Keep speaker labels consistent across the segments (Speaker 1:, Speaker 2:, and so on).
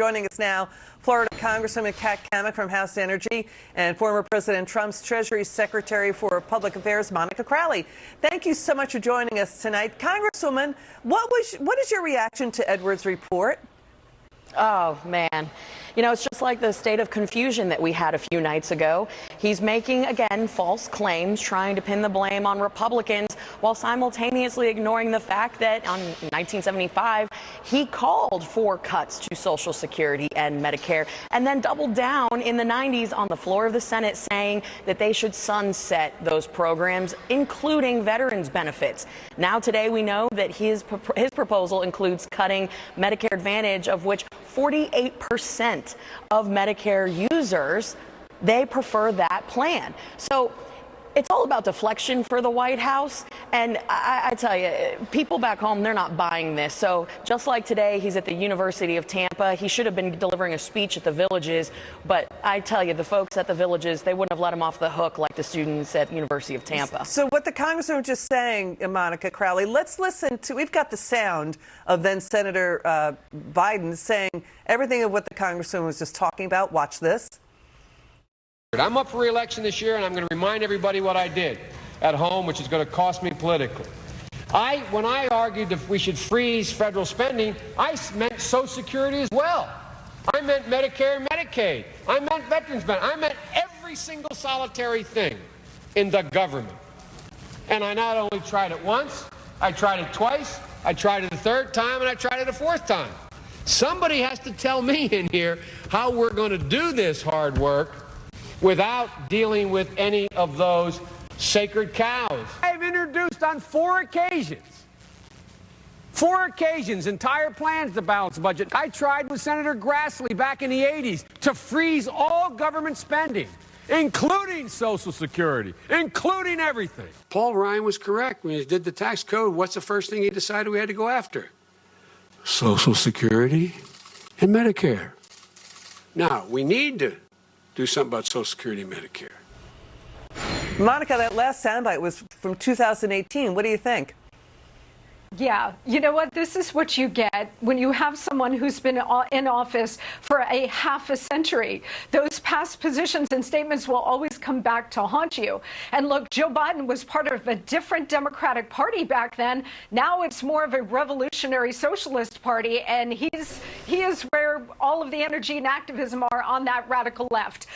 Speaker 1: Joining us now, Florida Congresswoman Cammack from House Energy and former President Trump's Treasury Secretary for Public Affairs, Monica Crowley. Thank you so much for joining us tonight. Congresswoman, what is your reaction to Edwards' report?
Speaker 2: Oh, man. You know, it's just like the state of confusion that we had a few nights ago. He's making, again, false claims, trying to pin the blame on Republicans while simultaneously ignoring the fact that on 1975, he called for cuts to Social Security and Medicare and then doubled down in the 90s on the floor of the Senate saying that they should sunset those programs, including veterans benefits. Now, today, we know that his proposal includes cutting Medicare Advantage, of which 48% of Medicare users, they prefer that plan. So it's all about deflection for the White House. And I tell you, people back home, they're not buying this. So just like today, he's at the University of Tampa. He should have been delivering a speech at the Villages. But I tell you, the folks at the Villages, they wouldn't have let him off the hook like the students at the University of Tampa.
Speaker 1: So what the Congressman was just saying, Monica Crowley, let's listen to, we've got the sound of then Senator Biden saying everything of what the Congressman was just talking about. Watch this.
Speaker 3: I'm up for re-election this year, and I'm going to remind everybody what I did at home, which is going to cost me politically. When I argued that we should freeze federal spending, I meant Social Security as well. I meant Medicare and Medicaid. I meant veterans benefits. I meant every single solitary thing in the government. And I not only tried it once, I tried it twice, I tried it a third time, and I tried it a fourth time. Somebody has to tell me in here how we're going to do this hard work without dealing with any of those sacred cows. I've introduced on four occasions, entire plans to balance the budget. I tried with Senator Grassley back in the 80s to freeze all government spending, including Social Security, including everything.
Speaker 4: Paul Ryan was correct. When he did the tax code, what's the first thing he decided we had to go after? Social Security and Medicare. Now, we need to do something about Social Security and Medicare.
Speaker 1: Monica, that last soundbite was from 2018. What do you think?
Speaker 5: Yeah, you know what? This is what you get when you have someone who's been in office for a half a century. Those past positions and statements will always come back to haunt you. And look, Joe Biden was part of a different Democratic Party back then. Now it's more of a revolutionary socialist party, and he is where all of the energy and activism are on that radical left.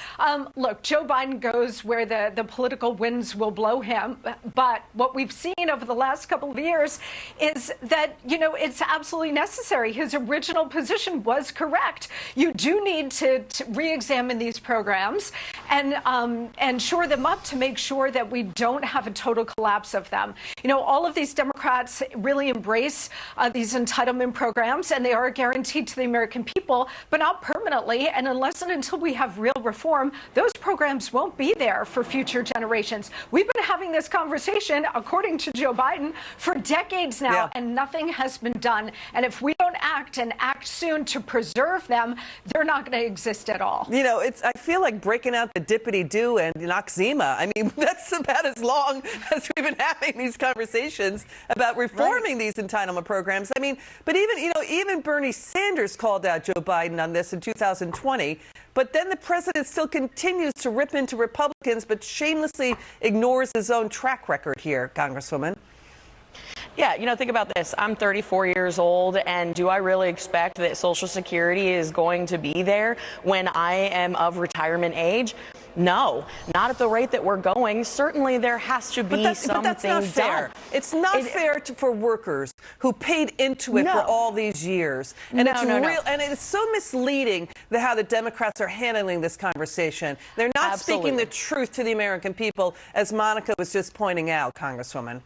Speaker 5: Look, Joe Biden goes where the political winds will blow him. But what we've seen over the last couple of years is that, you know, it's absolutely necessary. His original position was correct. You do need to re-examine these programs and shore them up to make sure that we don't have a total collapse of them. You know, all of these Democrats really embrace these entitlement programs, and they are guaranteed to the American people, but not permanently. And unless and until we have real reform, those programs won't be there for future generations. We've been having this conversation, according to Joe Biden, for decades now. Yeah. And nothing has been done. And if we don't act and act soon to preserve them, they're not going to exist at all.
Speaker 1: You know, I feel like breaking out the dippity-doo and Noxzema. I mean, that's about as long as we've been having these conversations about reforming these entitlement programs. I mean, but even Bernie Sanders called out Joe Biden on this in 2020. But then the president still continues to rip into Republicans, but shamelessly ignores his own track record here, Congresswoman.
Speaker 2: Yeah, you know, think about this. I'm 34 years old, and do I really expect that Social Security is going to be there when I am of retirement age? No, not at the rate that we're going. Certainly there has to be something
Speaker 1: but that's not fair.
Speaker 2: done.
Speaker 1: It's not fair for workers who paid into it for all these years. And and it's so misleading how the Democrats are handling this conversation. They're not speaking the truth to the American people, as Monica was just pointing out, Congresswoman.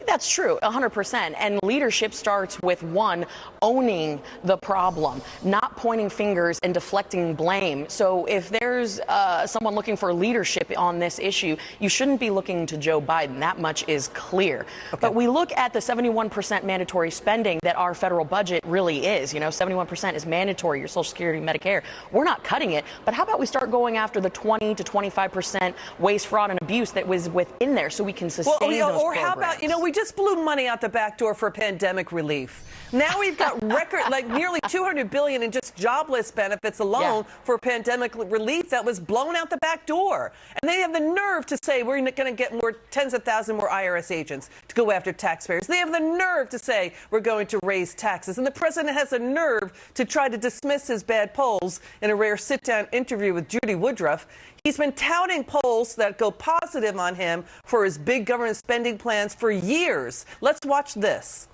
Speaker 2: That's true, 100%. And leadership starts with, one, owning the problem, not pointing fingers and deflecting blame. So if there's someone looking for leadership on this issue, you shouldn't be looking to Joe Biden. That much is clear. Okay. But we look at the 71% mandatory spending that our federal budget really is. You know, 71% is mandatory, your Social Security, Medicare. We're not cutting it. But how about we start going after the 20 to 25% waste, fraud, and abuse that was within there so we can sustain those programs?
Speaker 1: Or how about, you know, we we just blew money out the back door for pandemic relief. Now we've got record, like nearly $200 billion in just jobless benefits alone for pandemic relief that was blown out the back door. And they have the nerve to say we're going to get more tens of thousands more IRS agents to go after taxpayers. They have the nerve to say we're going to raise taxes. And the president has the nerve to try to dismiss his bad polls in a rare sit-down interview with Judy Woodruff. He's been touting polls that go positive on him for his big government spending plans for years. Let's watch this.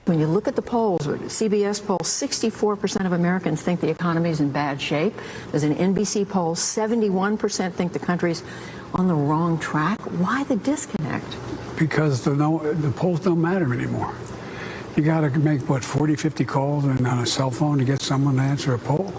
Speaker 6: When you look at the polls, CBS poll, 64% of Americans think the economy is in bad shape. There's an NBC poll, 71% think the country's on the wrong track. Why the disconnect?
Speaker 4: Because the polls don't matter anymore. You got to make, 40, 50 calls on a cell phone to get someone to answer a poll?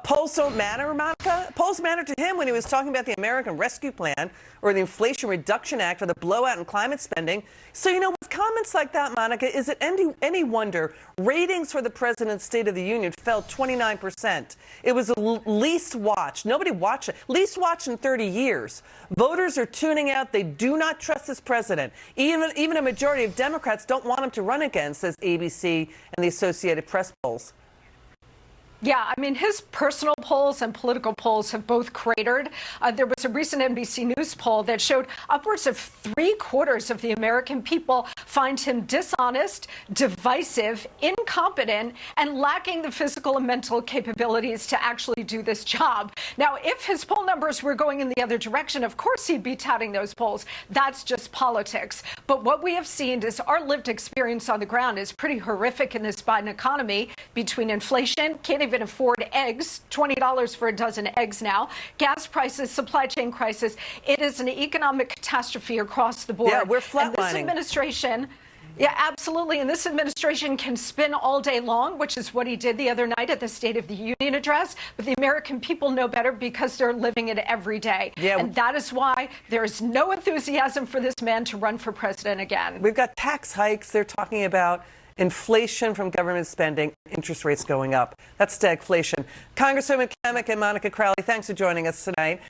Speaker 1: Polls don't matter, Monica. Polls mattered to him when he was talking about the American Rescue Plan or the Inflation Reduction Act or the blowout in climate spending. So, with comments like that, Monica, is it any wonder ratings for the president's State of the Union fell 29%? It was the least watched. Nobody watched it. Least watched in 30 years. Voters are tuning out. They do not trust this president. Even a majority of Democrats don't want him to run again, says ABC and the Associated Press polls.
Speaker 5: Yeah, his personal polls and political polls have both cratered. There was a recent NBC News poll that showed upwards of 3/4 of the American people find him dishonest, divisive, incompetent, and lacking the physical and mental capabilities to actually do this job. Now, if his poll numbers were going in the other direction, of course he'd be touting those polls. That's just politics. But what we have seen is our lived experience on the ground is pretty horrific in this Biden economy, between inflation, can't even afford eggs, $20 for a dozen eggs now, gas prices, supply chain crisis. It is an economic catastrophe across the board.
Speaker 1: Yeah, we're flatlining.
Speaker 5: And this administration, yeah, absolutely. And this administration can spin all day long, which is what he did the other night at the State of the Union address. But the American people know better because they're living it every day.
Speaker 1: Yeah.
Speaker 5: And that is why there is no enthusiasm for this man to run for president again.
Speaker 1: We've got tax hikes. They're talking about inflation from government spending, interest rates going up. That's stagflation. Congresswoman Cammack and Monica Crowley, thanks for joining us tonight.